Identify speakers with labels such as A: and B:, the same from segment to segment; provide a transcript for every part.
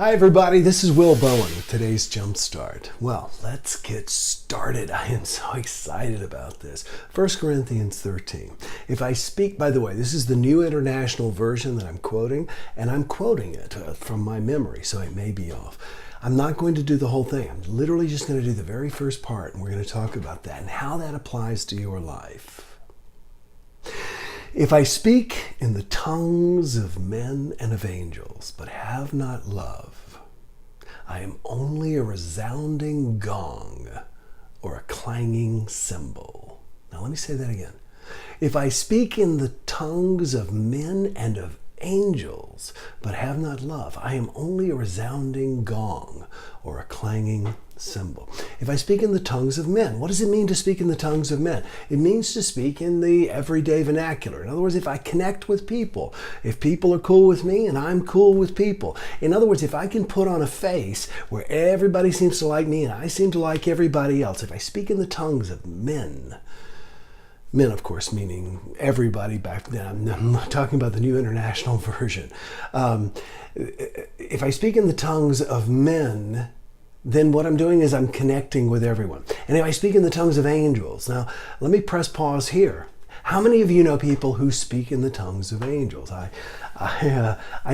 A: Hi everybody, this is Bowen with today's Jumpstart. Well, let's get started. I am so excited about this. 1 Corinthians 13. If I speak, by the way, this is the New International Version that I'm quoting, and I'm quoting it from my memory, so it may be off. I'm not going to do the whole thing. I'm literally just going to do the very first part, and we're going to talk about that and how that applies to your life. If I speak in the tongues of men and of angels, but have not love, I am only a resounding gong or a clanging cymbal. Now let me say that again. If I speak in the tongues of men and of angels, but have not love, I am only a resounding gong or a clanging cymbal. If I speak in the tongues of men, what does it mean to speak in the tongues of men? It means to speak in the everyday vernacular. In other words, if I connect with people, if people are cool with me and I'm cool with people. In other words, if I can put on a face where everybody seems to like me and I seem to like everybody else, if I speak in the tongues of men, of course, meaning everybody back then. I'm not talking about the New International Version. If I speak in the tongues of men, then what I'm doing is I'm connecting with everyone. And if I speak in the tongues of angels, now let me press pause here. How many of you know people who speak in the tongues of angels? I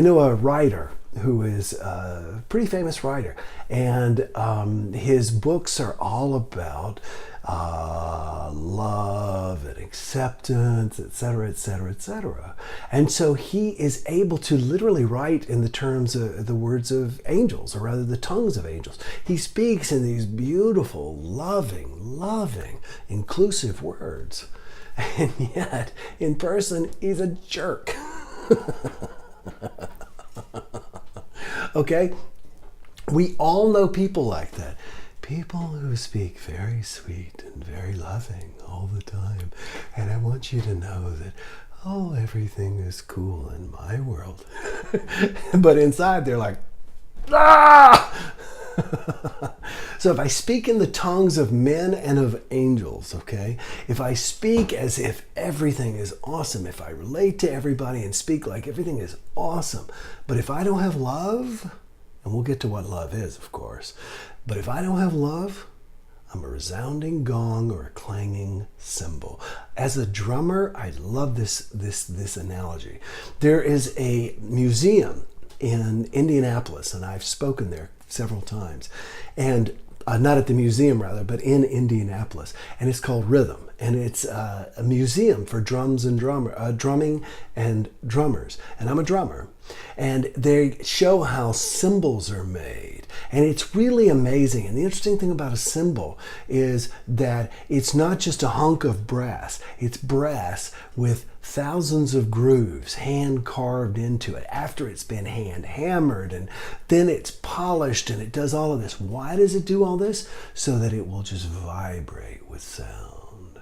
A: know a writer who is a pretty famous writer, and his books are all about love and acceptance, etc., etc., etc. And so he is able to literally write in the terms of the words of angels, or rather the tongues of angels. He speaks in these beautiful, loving, inclusive words. And yet, in person, he's a jerk. Okay? We all know people like that. People who speak very sweet and very loving all the time. And I want you to know that, oh, everything is cool in my world. But inside they're like, ah! So if I speak in the tongues of men and of angels, okay? If I speak as if everything is awesome, if I relate to everybody and speak like everything is awesome, but if I don't have love, and we'll get to what love is, of course, but if I don't have love, I'm a resounding gong or a clanging cymbal. As a drummer, I love this analogy. There is a museum in Indianapolis, and I've spoken there several times, and not at the museum rather, but in Indianapolis, and it's called Rhythm, and it's a museum for drumming and drummers, and I'm a drummer, and they show how cymbals are made, and it's really amazing. And the interesting thing about a cymbal is that it's not just a hunk of brass, it's brass with thousands of grooves hand carved into it after it's been hand hammered, and then it's polished, and it does all of this. Why does it do all this? So that it will just vibrate with sound.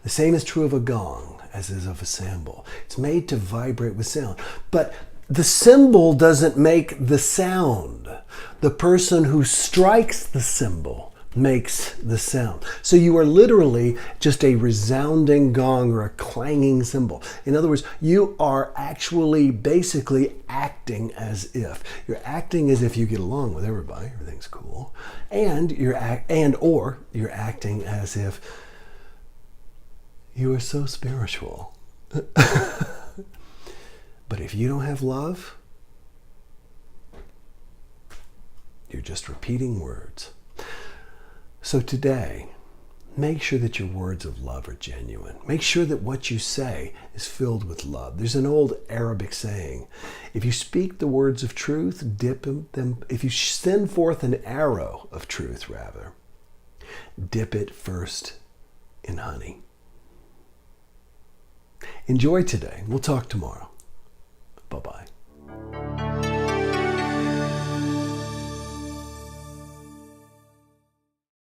A: The same is true of a gong as is of a cymbal. It's made to vibrate with sound. But the cymbal doesn't make the sound. The person who strikes the cymbal makes the sound. So you are literally just a resounding gong or a clanging cymbal. In other words, you are actually basically acting as if. You're acting as if you get along with everybody, everything's cool, and you're acting as if you are so spiritual. But if you don't have love, you're just repeating words. So today, make sure that your words of love are genuine. Make sure that what you say is filled with love. There's an old Arabic saying, if you speak the words of truth, dip them. If you send forth an arrow of truth, rather, dip it first in honey. Enjoy today. We'll talk tomorrow.